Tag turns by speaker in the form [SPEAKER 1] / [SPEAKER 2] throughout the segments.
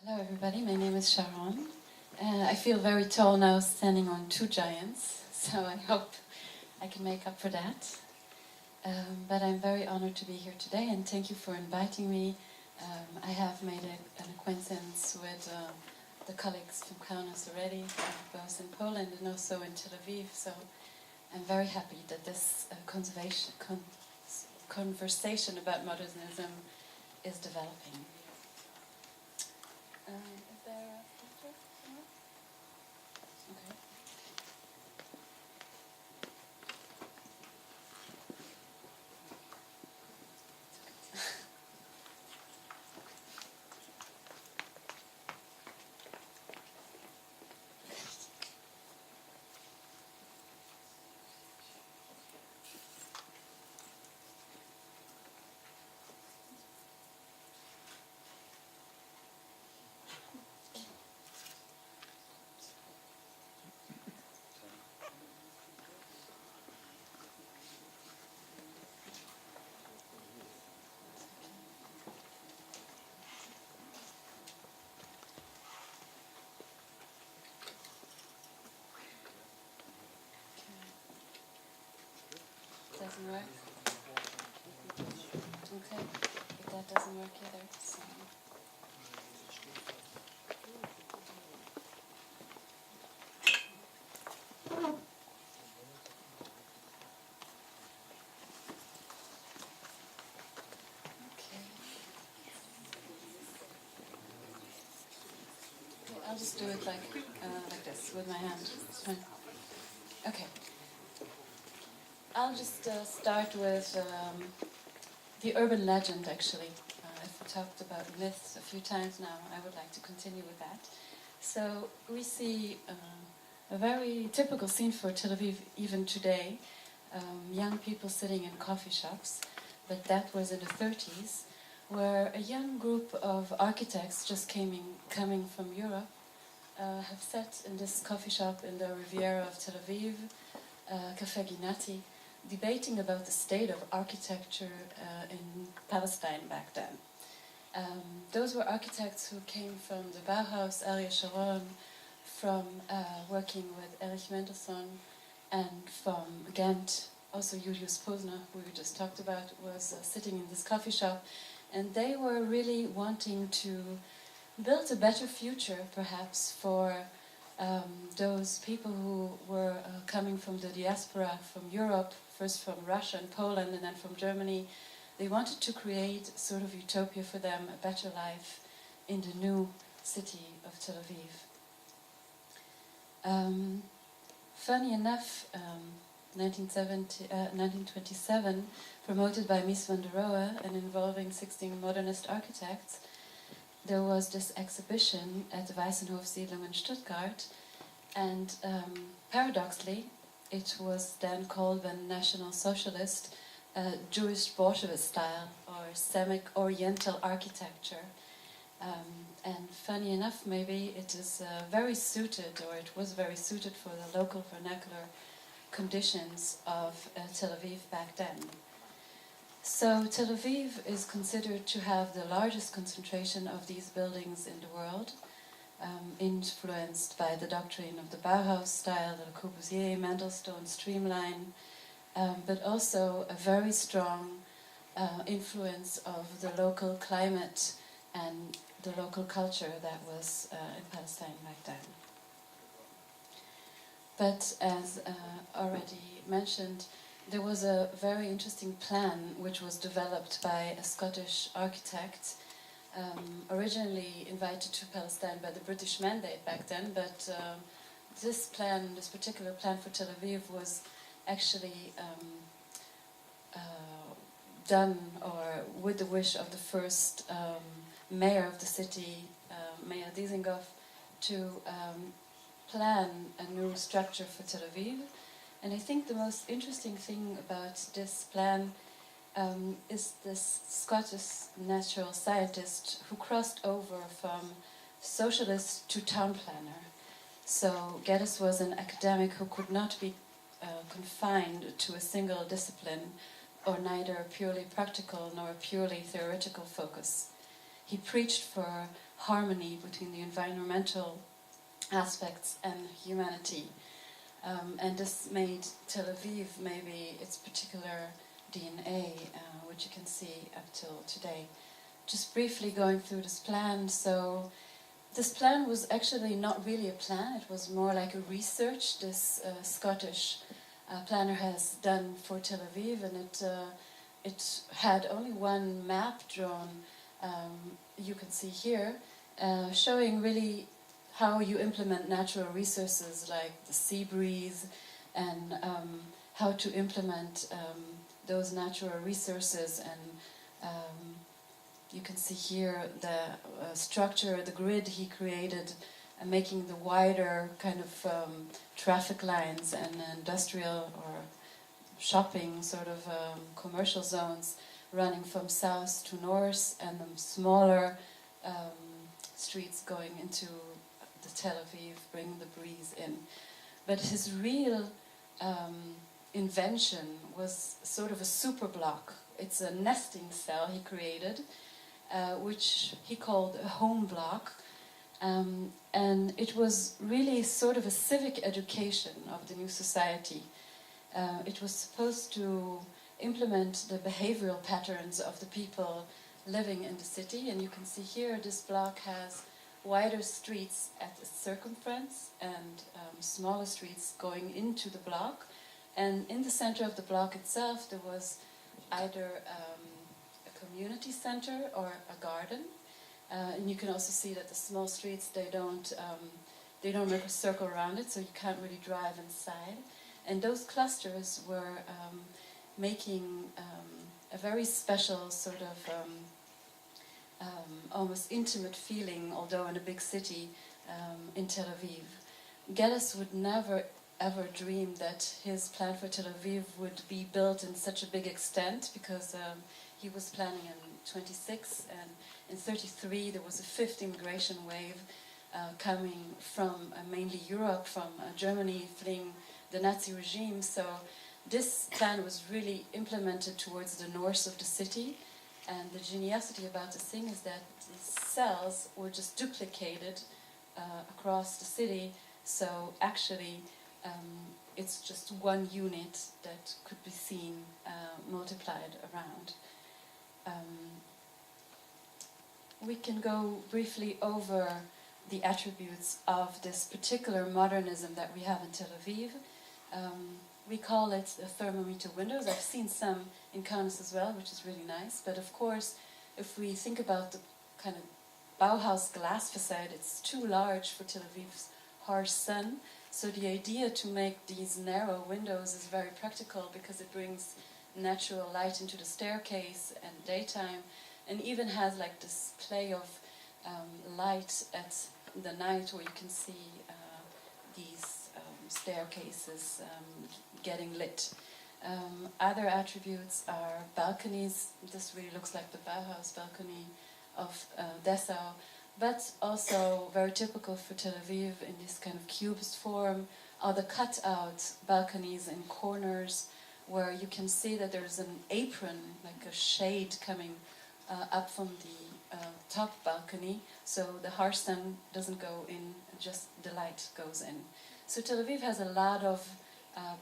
[SPEAKER 1] Hello everybody, my name is Sharon. I feel very tall now standing on two giants, so I hope I can make up for that. But I'm very honored to be here today and thank you for inviting me. I have made an acquaintance with the colleagues from Kaunas already, both in Poland and also in Tel Aviv, so I'm very happy that this conversation about modernism is developing. Is there a picture somewhere? Okay. Doesn't work. Okay, if that doesn't work either, so. Okay, I'll just do it like this with my hand. It's fine. Okay. I'll just start with the urban legend, actually. I've talked about myths a few times now. I would like to continue with that. So we see a very typical scene for Tel Aviv even today. Young people sitting in coffee shops, but that was in the 30s, where a young group of architects just coming from Europe have sat in this coffee shop in the Riviera of Tel Aviv, Café Ginati, debating about the state of architecture in Palestine back then. Those were architects who came from the Bauhaus, Sharon, from working with Erich Mendelsohn, and from Ghent, also Julius Posner, who we just talked about, was sitting in this coffee shop, and they were really wanting to build a better future, perhaps, for those people who were coming from the diaspora, from Europe, first from Russia and Poland, and then from Germany. They wanted to create sort of utopia for them, a better life in the new city of Tel Aviv. Funny enough, 1927, promoted by Mies van der Rohe and involving 16 modernist architects, there was this exhibition at the Weissenhofsiedlung in Stuttgart, and paradoxically, it was then called the National Socialist Jewish Bolshevik style, or Semitic Oriental architecture. And funny enough, maybe it is very suited, or it was very suited for the local vernacular conditions of Tel Aviv back then. So Tel Aviv is considered to have the largest concentration of these buildings in the world, influenced by the doctrine of the Bauhaus style, the Le Corbusier, Mendelsohn, streamline, but also a very strong influence of the local climate and the local culture that was in Palestine back then. But as already mentioned, there was a very interesting plan which was developed by a Scottish architect, originally invited to Palestine by the British mandate back then, but this particular plan for Tel Aviv was actually done, or with the wish of the first mayor of the city, Mayor Dizengoff, to plan a new structure for Tel Aviv. And I think the most interesting thing about this plan is this Scottish natural scientist who crossed over from socialist to town planner. So Geddes was an academic who could not be confined to a single discipline, or neither a purely practical nor a purely theoretical focus. he preached for harmony between the environmental aspects and humanity. And this made Tel Aviv maybe its particular DNA, which you can see up till today. Just briefly going through this plan. So this plan was actually not really a plan, it was more like a research this Scottish planner has done for Tel Aviv, and it had only one map drawn, you can see here, showing really how you implement natural resources like the sea breeze, and how to implement those natural resources. And you can see here the structure, the grid he created, making the wider kind of traffic lines and industrial or shopping sort of commercial zones running from south to north, and the smaller streets going into the Tel Aviv, bringing the breeze in. But his real invention was sort of a super block. It's a nesting cell he created, which he called a home block. And it was really sort of a civic education of the new society. It was supposed to implement the behavioral patterns of the people living in the city. And you can see here this block has wider streets at the circumference and smaller streets going into the block. And in the center of the block itself there was either a community center or a garden. And you can also see that the small streets, they don't make a circle around it, so you can't really drive inside. And those clusters were making a very special sort of almost intimate feeling, although in a big city, in Tel Aviv. Geddes would never ever dream that his plan for Tel Aviv would be built in such a big extent, because he was planning in 26, and in 33 there was a fifth immigration wave coming from mainly Europe, from Germany, fleeing the Nazi regime. So this plan was really implemented towards the north of the city. And the geniusity about this thing is that these cells were just duplicated across the city. So actually, it's just one unit that could be seen multiplied around. We can go briefly over the attributes of this particular modernism that we have in Tel Aviv. We call it the thermometer windows. I've seen some in Kaunas as well, which is really nice. But of course, if we think about the kind of Bauhaus glass facade, it's too large for Tel Aviv's harsh sun. So the idea to make these narrow windows is very practical, because it brings natural light into the staircase and daytime, and even has like this play of light at the night, where you can see these staircases getting lit. Other attributes are balconies. This really looks like the Bauhaus balcony of Dessau, but also very typical for Tel Aviv in this kind of cubist form are the cut-out balconies in corners, where you can see that there's an apron, like a shade coming up from the top balcony, so the harsh sun doesn't go in, just the light goes in. So Tel Aviv has a lot of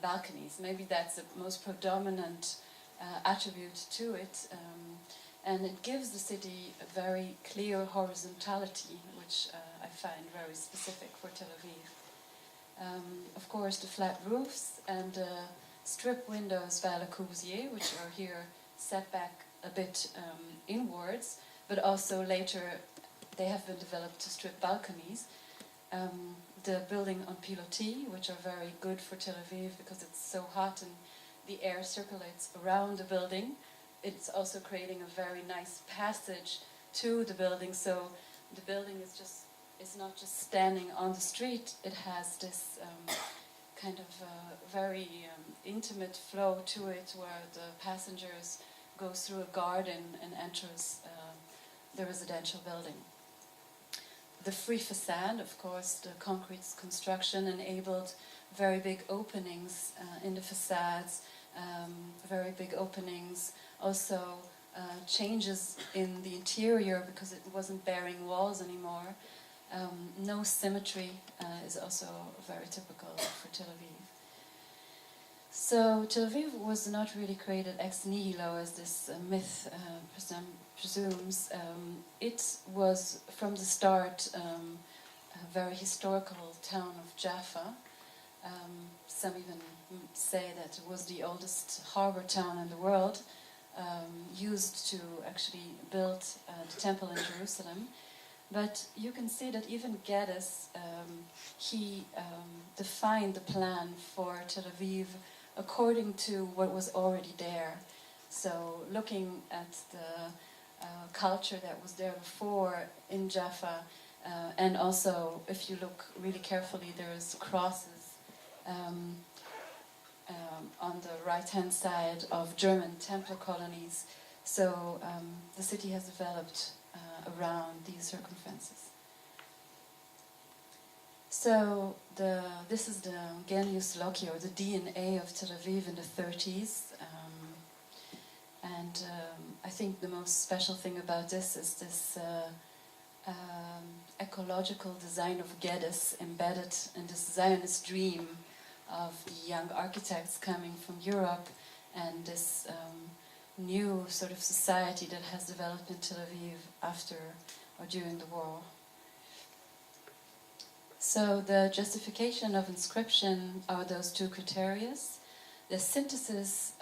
[SPEAKER 1] balconies. Maybe that's the most predominant attribute to it, and it gives the city a very clear horizontality, which I find very specific for Tel Aviv. Of course, the flat roofs and strip windows by Le Corbusier, which are here set back a bit inwards, but also later they have been developed to strip balconies. The building on pilotis, which are very good for Tel Aviv because it's so hot and the air circulates around the building. It's also creating a very nice passage to the building, so the building is not just standing on the street, it has this kind of very intimate flow to it, where the passengers go through a garden and enters the residential building. The free facade, of course, the concrete construction enabled very big openings in the facades, very big openings, also changes in the interior because it wasn't bearing walls anymore. No symmetry is also very typical for Tel Aviv. So Tel Aviv was not really created ex nihilo, as this myth presumes. It was from the start a very historical town of Jaffa. Some even say that it was the oldest harbor town in the world, used to actually build the temple in Jerusalem. But you can see that even Geddes, he defined the plan for Tel Aviv according to what was already there. So looking at the culture that was there before in Jaffa, and also if you look really carefully, there's crosses on the right-hand side of German Templar colonies. So the city has developed around these circumstances. So this is the genius loci, or the DNA of Tel Aviv in the 30s. And I think the most special thing about this is this ecological design of Geddes embedded in this Zionist dream of the young architects coming from Europe, and this new sort of society that has developed in Tel Aviv after or during the war. So the justification of inscription are those two criteria: the synthesis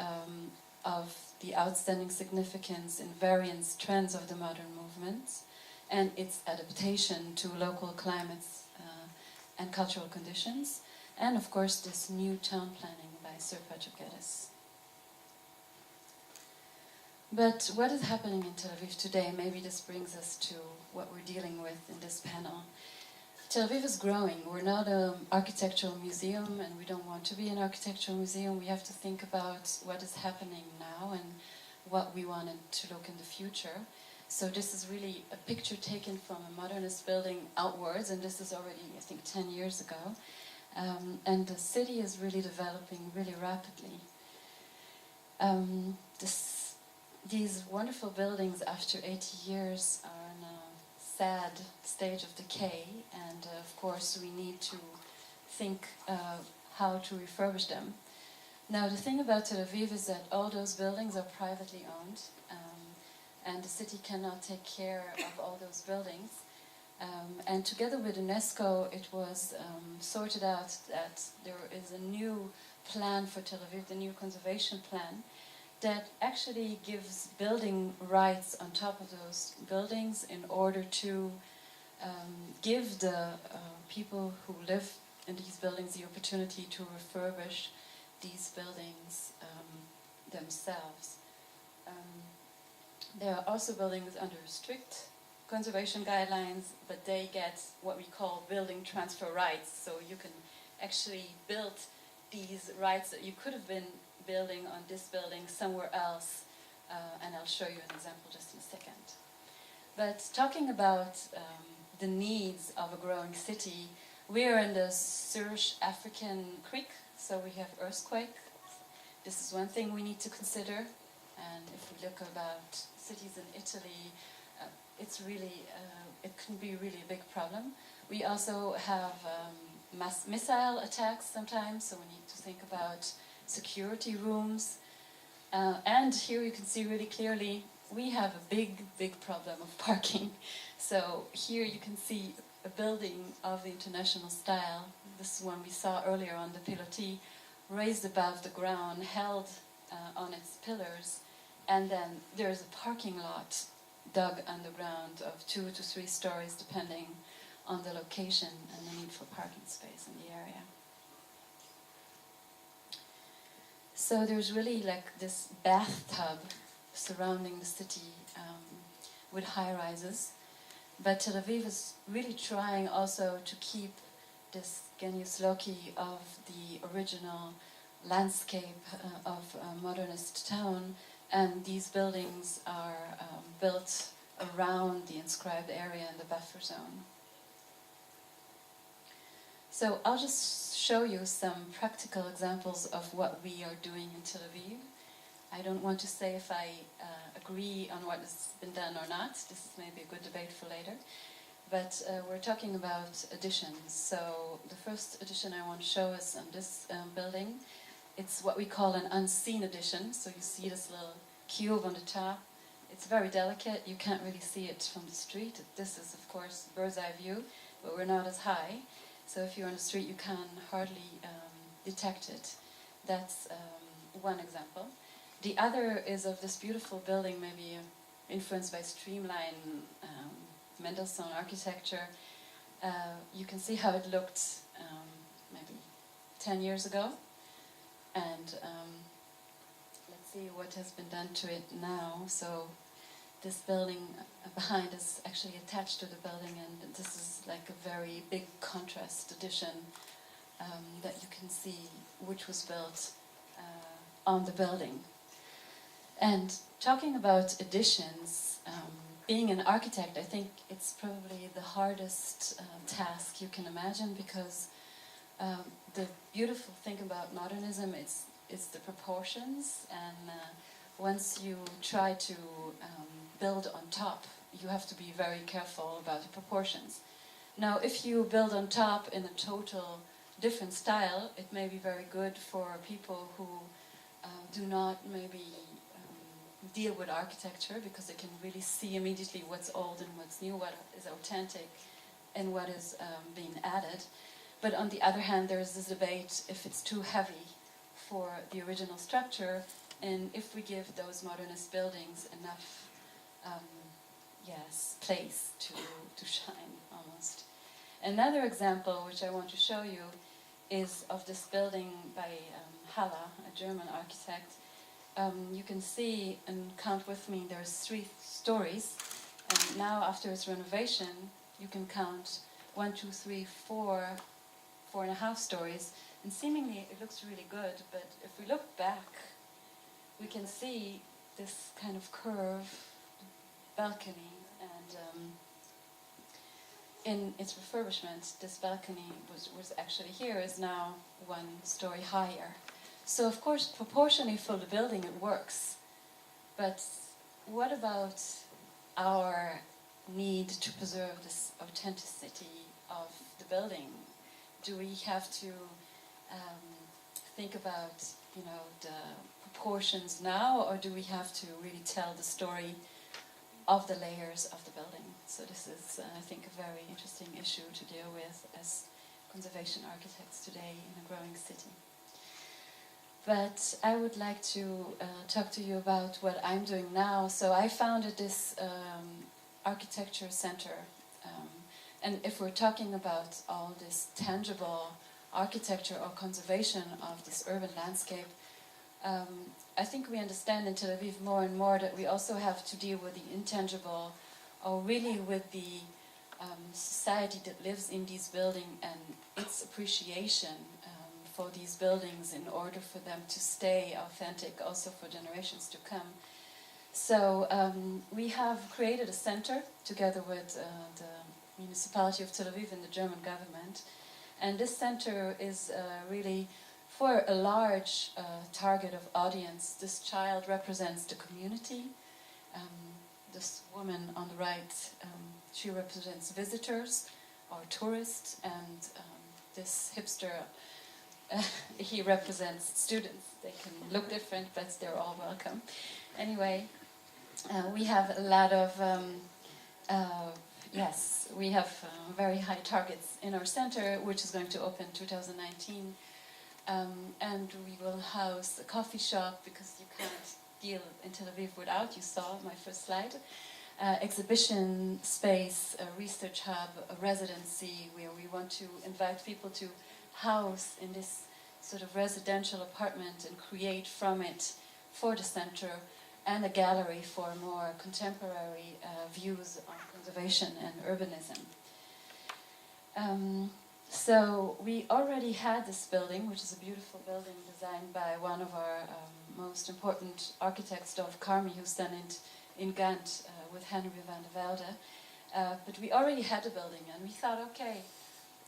[SPEAKER 1] of the outstanding significance, invariance, trends of the modern movements, and its adaptation to local climates and cultural conditions, and of course this new town planning by Sir Patrick Geddes. But what is happening in Tel Aviv today? Maybe this brings us to what we're dealing with in this panel. Tel Aviv is growing. We're not an architectural museum, and we don't want to be an architectural museum. We have to think about what is happening now and what we wanted to look in the future. So this is really a picture taken from a modernist building outwards, and this is already, I think, 10 years ago. And the city is really developing really rapidly. These wonderful buildings, after 80 years, are in a sad stage of decay, and of course we need to think how to refurbish them. Now the thing about Tel Aviv is that all those buildings are privately owned, and the city cannot take care of all those buildings. And together with UNESCO, it was sorted out that there is a new plan for Tel Aviv, the new conservation plan, that actually gives building rights on top of those buildings in order to give the people who live in these buildings the opportunity to refurbish these buildings themselves. There are also buildings under strict conservation guidelines, but they get what we call building transfer rights. So you can actually build these rights that you could have been building on this building somewhere else, and I'll show you an example just in a second. But talking about the needs of a growing city, we are in the Surge African Creek, so we have earthquake. This is one thing we need to consider, and if we look about cities in Italy, it's really, it can be really a big problem. We also have mass missile attacks sometimes, so we need to think about security rooms. And here you can see really clearly, we have a big problem of parking. So here you can see a building of the international style. This is one we saw earlier on the pilotis, raised above the ground, held on its pillars, and then there's a parking lot dug underground of 2 to 3 stories, depending on the location and the need for parking space in the area. So there's really like this bathtub surrounding the city with high-rises. But Tel Aviv is really trying also to keep this genius loci of the original landscape of a modernist town, and these buildings are built around the inscribed area in the buffer zone. So I'll just show you some practical examples of what we are doing in Tel Aviv. I don't want to say if I agree on what has been done or not. This is maybe a good debate for later. But we're talking about additions. So the first addition I want to show is on this building. It's what we call an unseen addition. So you see this little cube on the top. It's very delicate. You can't really see it from the street. This is, of course, bird's eye view, but we're not as high. So if you're on the street, you can hardly detect it. That's one example. The other is of this beautiful building, maybe influenced by streamline Mendelssohn architecture. You can see how it looked maybe 10 years ago. And let's see what has been done to it now. So this building behind is actually attached to the building, and this is like a very big contrast addition that you can see, which was built on the building. And talking about additions, being an architect, I think it's probably the hardest task you can imagine, because the beautiful thing about modernism is the proportions, and once you try to build on top, you have to be very careful about the proportions. Now, if you build on top in a total different style, it may be very good for people who do not maybe deal with architecture, because they can really see immediately what's old and what's new, what is authentic and what is being added. But on the other hand, there's this debate if it's too heavy for the original structure, and if we give those modernist buildings enough place to shine almost. Another example which I want to show you is of this building by Haller, a German architect. You can see, and count with me, there's 3 stories, and now after its renovation you can count 1, 2, 3, 4, 4.5 stories, and seemingly it looks really good, but if we look back we can see this kind of curve balcony, and in its refurbishment this balcony was actually here, is now 1 story higher. So of course proportionally for the building it works, but what about our need to preserve this authenticity of the building? Do we have to think about, the proportions now, or do we have to really tell the story of the layers of the building? So this is, I think, a very interesting issue to deal with as conservation architects today in a growing city. But I would like to talk to you about what I'm doing now. So I founded this architecture center. And if we're talking about all this tangible architecture or conservation of this urban landscape, I think we understand in Tel Aviv more and more that we also have to deal with the intangible, or really with the society that lives in these buildings and its appreciation for these buildings in order for them to stay authentic also for generations to come. So we have created a center together with the municipality of Tel Aviv and the German government, and this center is really for a large target of audience. This child represents the community. This woman on the right, she represents visitors or tourists, and this hipster, he represents students. They can look different, but they're all welcome. Anyway, we have a lot of, we have very high targets in our center, which is going to open 2019. And we will house a coffee shop, because you can't deal in Tel Aviv without, you saw my first slide, exhibition space, a research hub, a residency where we want to invite people to house in this sort of residential apartment and create from it for the center, and a gallery for more contemporary views on conservation and urbanism. So we already had this building, which is a beautiful building designed by one of our most important architects, Dolf Carmi, who's done it in Ghent with Henry van der Velde. But we already had a building, and we thought, okay,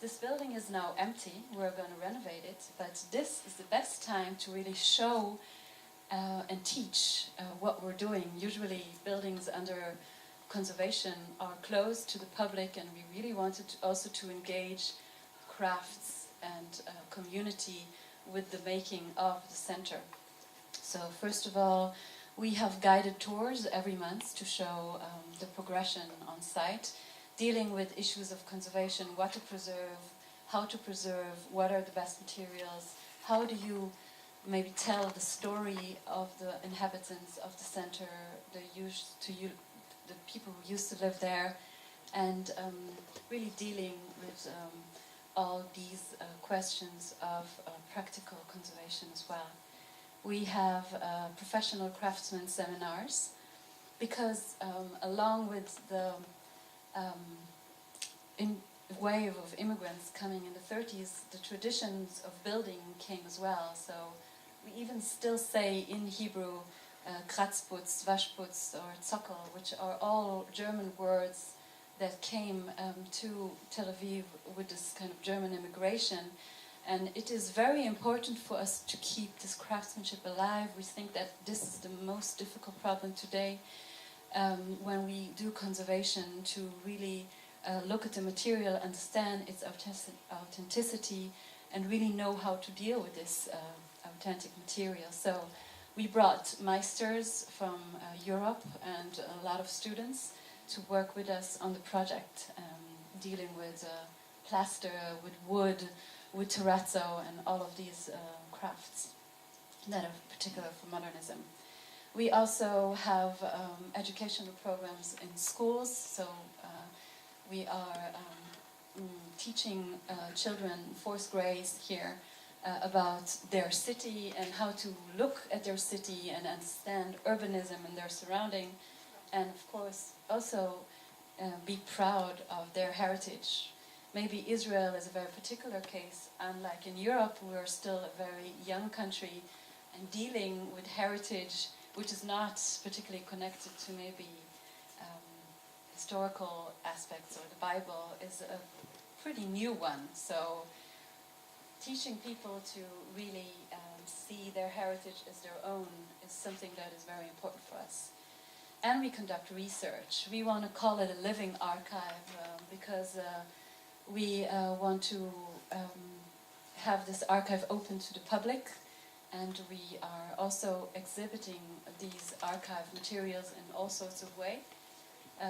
[SPEAKER 1] this building is now empty, we're going to renovate it, but this is the best time to really show and teach what we're doing. Usually buildings under conservation are closed to the public, and we really wanted also to engage crafts and community with the making of the center. So first of all, we have guided tours every month to show the progression on site, dealing with issues of conservation, what to preserve, how to preserve, what are the best materials, how do you maybe tell the story of the inhabitants of the center, the people who used to live there, and really dealing with all these questions of practical conservation as well. We have professional craftsmen seminars, because along with the wave of immigrants coming in the 30s, the traditions of building came as well. So we even still say in Hebrew Kratzputz, Waschputz, or Zockel, which are all German words that came to Tel Aviv with this kind of German immigration. And it is very important for us to keep this craftsmanship alive. We think that this is the most difficult problem today when we do conservation, to really look at the material, understand its authenticity, and really know how to deal with this authentic material. So we brought meisters from Europe and a lot of students to work with us on the project, dealing with plaster, with wood, with terrazzo, and all of these crafts that are particular for modernism. We also have educational programs in schools, so we are teaching children, fourth grades here, about their city and how to look at their city and understand urbanism and their surrounding, and of course also be proud of their heritage. Maybe Israel is a very particular case. Unlike in Europe, we are still a very young country, and dealing with heritage, which is not particularly connected to maybe historical aspects or the Bible, is a pretty new one. So teaching people to really see their heritage as their own is something that is very important for us. And we conduct research. We want to call it a living archive because we want to have this archive open to the public, and we are also exhibiting these archive materials in all sorts of ways.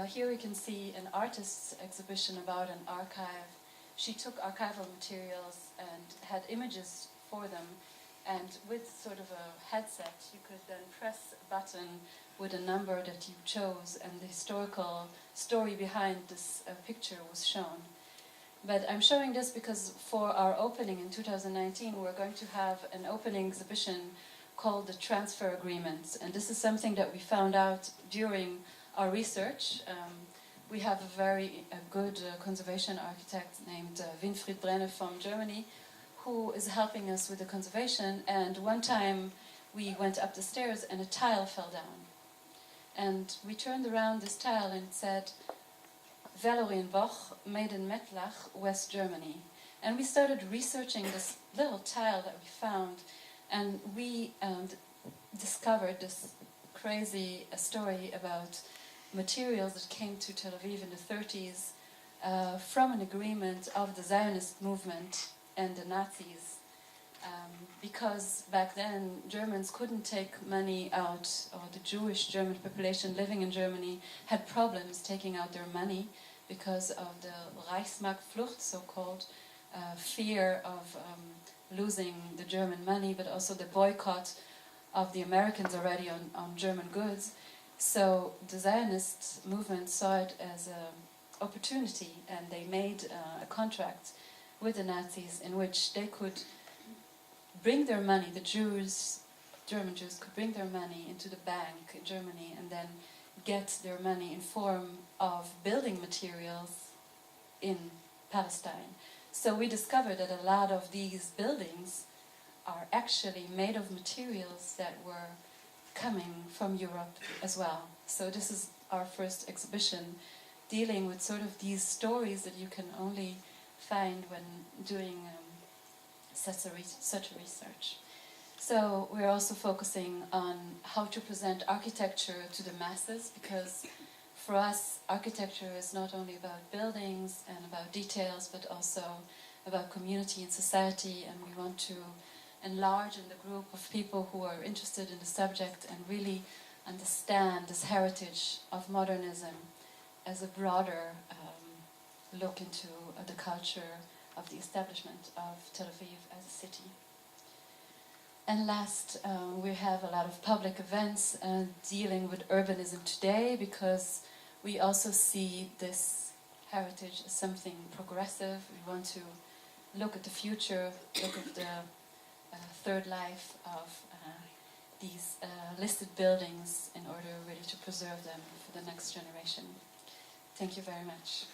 [SPEAKER 1] Here we can see an artist's exhibition about an archive. She took archival materials and had images for them, and with sort of a headset you could then press a button with a number that you chose, and the historical story behind this picture was shown. But I'm showing this because for our opening in 2019 we're going to have an opening exhibition called the Transfer Agreement, and this is something that we found out during our research. We have a very good conservation architect named Winfried Brenner from Germany, who is helping us with the conservation, and one time we went up the stairs and a tile fell down. And we turned around this tile and it said, Valorienboch, made in Mettlach, West Germany. And we started researching this little tile that we found, and we discovered this crazy story about materials that came to Tel Aviv in the 30s from an agreement of the Zionist movement and the Nazis, because back then Germans couldn't take money out, or the Jewish German population living in Germany had problems taking out their money because of the Reichsmarktflucht, so-called fear of losing the German money, but also the boycott of the Americans already on German goods. So the Zionist movement saw it as an opportunity, and they made a contract with the Nazis in which they could bring their money, the Jews, German Jews, could bring their money into the bank in Germany and then get their money in form of building materials in Palestine. So we discovered that a lot of these buildings are actually made of materials that were coming from Europe as well. So this is our first exhibition, dealing with sort of these stories that you can only find when doing such a research. So we're also focusing on how to present architecture to the masses, because for us, architecture is not only about buildings and about details, but also about community and society, and we want to enlarge in the group of people who are interested in the subject and really understand this heritage of modernism as a broader look into the culture of the establishment of Tel Aviv as a city. And last, we have a lot of public events dealing with urbanism today, because we also see this heritage as something progressive. We want to look at the future, look at the third life of these listed buildings in order really to preserve them for the next generation. Thank you very much.